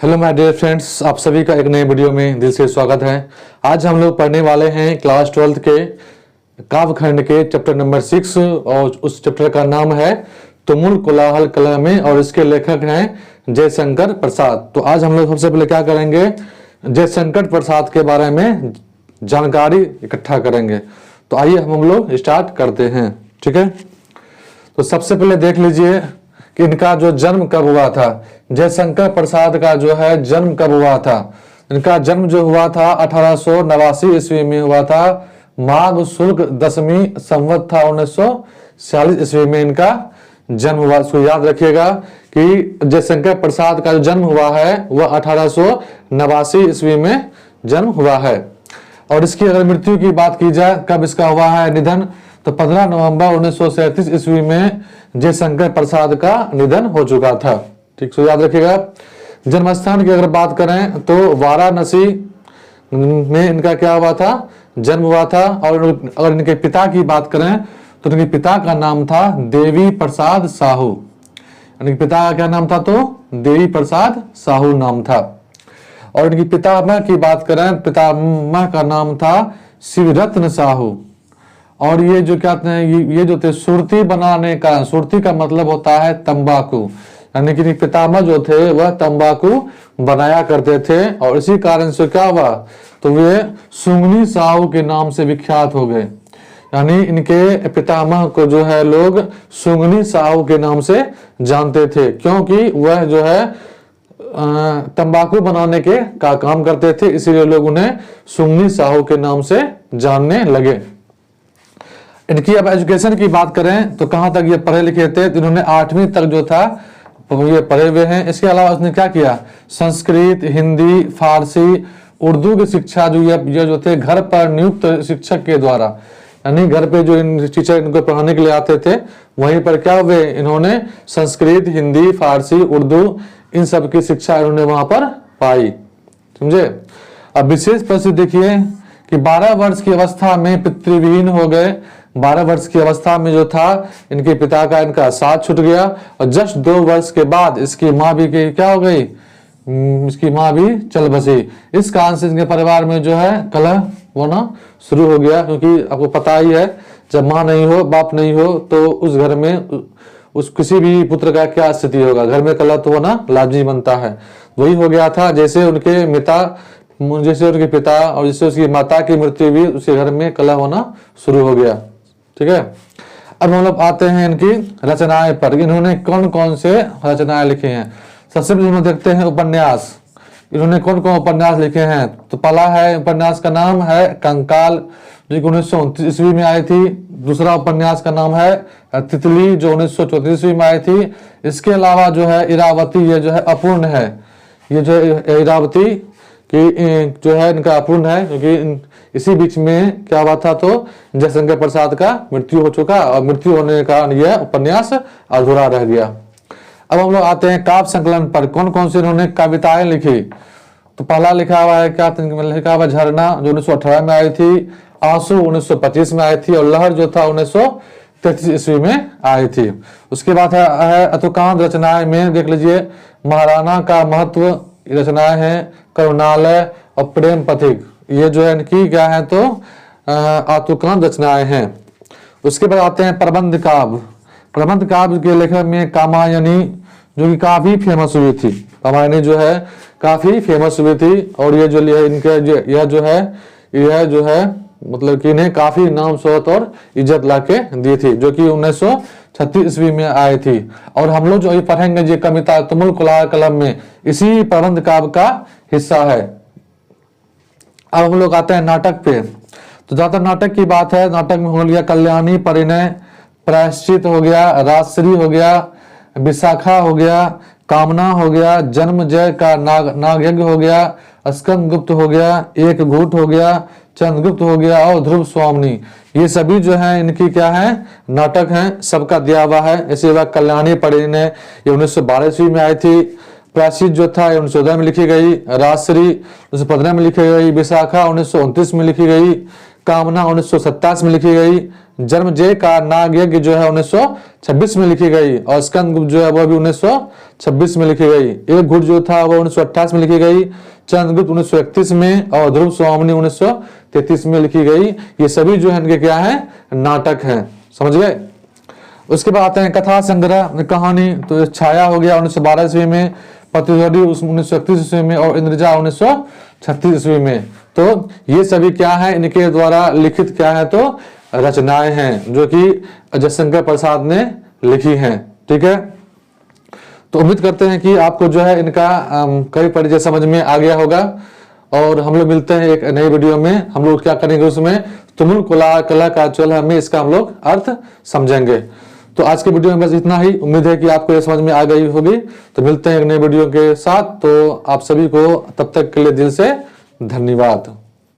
Hello my dear friends, आप सभी का एक नए वीडियो में दिल से स्वागत है। आज हम लोग पढ़ने वाले हैं क्लास 12th के काव्यखंड के चैप्टर नंबर 6 और उस चैप्टर का नाम है तुमुल कोलाहल कला में और इसके लेखक हैं जयशंकर प्रसाद। तो आज हम लोग सबसे पहले क्या करेंगे, जयशंकर प्रसाद के बारे में जानकारी इकट्ठा करेंगे। तो आइए हम लोग स्टार्ट करते हैं। ठीक है, तो सबसे पहले देख लीजिए कि इनका जो जन्म कब हुआ था। जयशंकर प्रसाद का जो है जन्म कब हुआ था। इनका जन्म जो हुआ था 1889 ईस्वी में हुआ था। माघ शुक्ल 10वीं संवत था 1946 ईस्वी में इनका जन्म हुआ। इसको याद रखिएगा कि जयशंकर प्रसाद का जो जन्म हुआ है वह 1889 ईस्वी में जन्म हुआ है। और इसकी अगर मृत्यु की बात की जाए, कब इसका हुआ है निधन, तो 15 नवंबर 1937 ईस्वी में जयशंकर प्रसाद का निधन हो चुका था। ठीक से याद रखिएगा। जन्म स्थान की अगर बात करें तो वाराणसी में इनका क्या हुआ था, जन्म हुआ था। और अगर इनके पिता की बात करें तो इनके पिता का नाम था देवी प्रसाद साहू। इनके पिता का क्या नाम था, तो देवी प्रसाद साहू नाम था। और इनकी पितामह की बात करें, पितामह का नाम था शिवरत्न साहू। और ये जो क्या ये जो थे सुरती बनाने का, सुरती का मतलब होता है तंबाकू, यानी कि पितामह जो थे वह तंबाकू बनाया करते थे। और इसी कारण से क्या हुआ, तो वे सुंगनी साहू के नाम से विख्यात हो गए। यानी इनके पितामह को जो है लोग सुंगनी साहू के नाम से जानते थे, क्योंकि वह जो है तंबाकू बनाने के का काम करते थे, इसीलिए लोग उन्हें सुंगनी साहू के नाम से जानने लगे। इनकी अब एजुकेशन की बात करें तो कहां तक ये पढ़े लिखे थे, तो इन्होंने 8वीं तक जो था ये पढ़े हुए हैं। इसके अलावा उसने क्या किया, संस्कृत, हिंदी, फारसी, उर्दू की शिक्षा ये जो थे घर पर नियुक्त शिक्षक के द्वारा, यानी घर पे जो इन टीचर इनको पढ़ाने के लिए आते थे वहीं पर क्या हुए, इन्होंने संस्कृत, हिंदी, फारसी, उर्दू इन सब की शिक्षा इन्होंने वहां पर पाई। समझे। अब विशेष प्रसिद्ध देखिए कि 12 वर्ष की अवस्था में पितृविहीन हो गए। 12 वर्ष की अवस्था में जो था इनके पिता का इनका साथ छूट गया। और जस्ट 2 वर्ष के बाद इसकी माँ भी क्या हो गई, इसकी माँ भी चल बसी। इस कारण से इनके परिवार में जो है कलह होना शुरू हो गया, क्योंकि आपको पता ही है जब माँ नहीं हो, बाप नहीं हो, तो उस घर में उस किसी भी पुत्र का क्या स्थिति होगा, घर में कलह तो होना लाजमी बनता है। वही हो गया था। जैसे उनके उनके पिता और जैसे उसकी माता की मृत्यु हुई, उसके घर में कलह होना शुरू हो गया। ठीक है। अब हम लोग आते हैं इनकी रचनाएं पर। इन्होंने कौन कौन से रचनाएं लिखे हैं। सबसे पहले हम देखते हैं उपन्यास। इन्होंने कौन कौन उपन्यास लिखे हैं, तो पहला है उपन्यास का नाम है कंकाल, जो 1929 ईस्वी में आई थी। दूसरा उपन्यास का नाम है तितली, जो 1934 ईस्वी में आई थी। इसके अलावा जो है इरावती, ये जो है अपूर्ण है। ये जो इरावती कि जो है इनका अपूर्ण है, क्योंकि इसी बीच में क्या हुआ था, तो जयशंकर प्रसाद का मृत्यु हो चुका और मृत्यु होने के कारण यह उपन्यास अधूरा रह गया। अब हम लोग आते हैं काव्य संकलन पर। कौन कौन से इन्होंने कविताएं लिखी, तो पहला लिखा हुआ है क्या, लिखा हुआ झरना, जो 1918 में आई थी। आंसू 1925 में आई थी। और लहर जो था 1933 ईस्वी में आई थी। उसके बाद है अतुकांत रचनाएं में देख लीजिए, महाराणा का महत्व रचनाएं हैं, करुणालय और प्रेम पथिक, ये जो है इनकी क्या है, तो आतुकांत रचनाएं हैं। उसके बाद आते हैं प्रबंध काव्य। प्रबंध काव्य के लेखक में कामायनी, जो कि काफी फेमस हुई थी। कामायनी जो है काफी फेमस हुई थी। और ये जो इनके यह जो है मतलब कि इन्हें काफी नाम शोहरत और इज्जत लाके दी थी, जो कि 1936 ईस्वी में आई थी। और हम लोग जो ये पढ़ेंगे ये कविता तुमुल कोलाहल कलम में इसी प्रबंध काव्य का हिस्सा है। अब हम लोग आते हैं नाटक पे। तो ज्यादातर नाटक की बात है। नाटक में हो गया कल्याणी, परिणय, प्रायश्चित हो गया, राजश्री हो गया, विशाखा हो गया, कामना हो गया, जन्म जय का नागयज्ञ हो गया, स्कंद गुप्त हो गया, एक घूट हो गया, चंद्रगुप्त हो गया और ध्रुव स्वामिनी। ये सभी जो है इनकी क्या है, नाटक हैं, सबका दिया हुआ है। इसी बात कल्याणी, परिणय ये 1912 ईस्वी में आई थी। प्रायश्चित जो था 1914 में लिखी गई। राजश्री 1915 में लिखी गई। विशाखा 1929 में लिखी गई। कामना 1927 में लिखी गई। जन्मजय का नाग यज्ञ जो है 1926 में लिखी गई, और स्कंद जो है वह भी 1926 में लिखी गई। एक घुट जो था वो 1928 में लिखी गई, चंद्रगुप्त 1931 में, और ध्रुव स्वामिनी 1933 में लिखी गई। ये सभी जो है इनके क्या है, नाटक हैं। समझ गए। उसके बाद आते हैं कथा संग्रह कहानी। तो छाया हो गया 1912 ईस्वी में, प्रतिध्वनि 1931 ईस्वी में, और इंद्रजा 1936 ईस्वी में। तो ये सभी क्या है, इनके द्वारा लिखित क्या है, तो रचनाएं हैं जो कि जयशंकर प्रसाद ने लिखी हैं। ठीक है। तो उम्मीद करते हैं कि आपको जो है इनका कई परिचय समझ में आ गया होगा, और हम लोग मिलते हैं एक नई वीडियो में। हम लोग क्या करेंगे उसमें, तुमुल कला का चल में इसका हम लोग अर्थ समझेंगे। तो आज के वीडियो में बस इतना ही। उम्मीद है कि आपको ये समझ में आ गई होगी। तो मिलते हैं एक नए वीडियो के साथ। तो आप सभी को तब तक के लिए दिल से धन्यवाद।